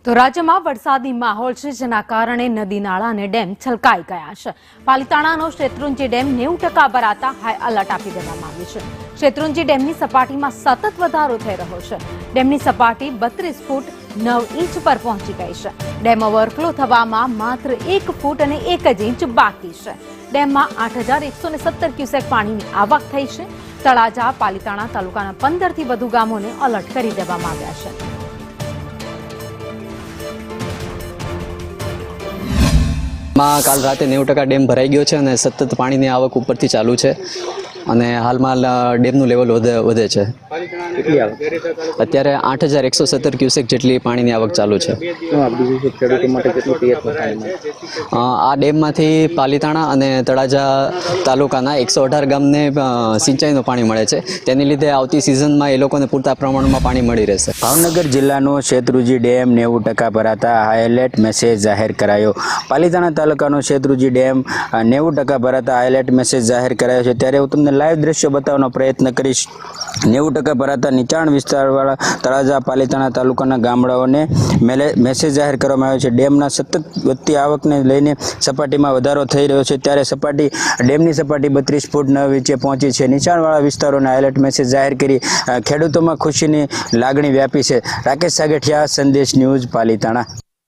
તો રાજ્યમાં વરસાદી માહોલ છે, જેના કારણે નદી નાળા અને ડેમ છલકાઈ ગયા છે. પાલિતાણાનો શેત્રુંજી ડેમ 90% ભરાતા હાઈ એલર્ટ આપી દેવામાં આવ્યું છે. શેત્રુંજી ડેમની સપાટીમાં સતત વધારો થઈ રહ્યો છે. ડેમની સપાટી 32 ફૂટ 9 ઇંચ પર પહોંચી ગઈ છે. ડેમ ઓવરફ્લો થવામાં માત્ર 1 ફૂટ અને 1 જ ઇંચ બાકી છે. ડેમમાં 8117 ક્યુસેક પાણીની આવક થઈ છે. તળાજા પાલિતાણા તાલુકાના 15 થી વધુ ગામોને એલર્ટ કરી દેવામાં આવ્યા છે. કાલ રાતે 90% ડેમ ભરાઈ ગયો છે અને સતત પાણીની આવક ઉપરથી ચાલુ છે અને હાલમાં ડેમનું લેવલ વધે છે. અત્યારે 8117 ક્યુસેક જેટલી પાણીની આવક ચાલુ છે. આ ડેમમાંથી પાલિતાણા અને તળાજા તાલુકાના 118 ગામને સિંચાઈનું પાણી મળે છે. તેની લીધે આવતી સિઝનમાં એ લોકોને પૂરતા પ્રમાણમાં પાણી મળી રહેશે. ભાવનગર જિલ્લાનો શેત્રુંજી ડેમ 90% ભરાતા હાઈ એલર્ટ મેસેજ જાહેર કરાયો. પાલિતાણા તાલુકાનો શેત્રુંજી ડેમ 90% ભરાતા હાઈ એલર્ટ મેસેજ જાહેર કરાયો છે. ત્યારે હું તમને લાઈવ દ્રશ્યો બતાવવાનો પ્રયત્ન કરીશ. 90% ભરાતા નીચાણ વિસ્તારવાળા તળાજા પાલિતાણા તાલુકાના ગામડાઓને મેસેજ જાહેર કરવામાં આવ્યો છે. ડેમના સતત વધતી આવકને લઈને સપાટીમાં વધારો થઈ રહ્યો છે. ત્યારે ડેમની સપાટી 32 ફૂટ 9 ઇંચે પહોંચી છે. નીચાણવાળા વિસ્તારોને એલર્ટ મેસેજ જાહેર કરી ખેડૂતોમાં ખુશીની લાગણી વ્યાપી છે. રાકેશ સાગઠિયા, સંદેશ ન્યૂઝ, પાલિતાણા.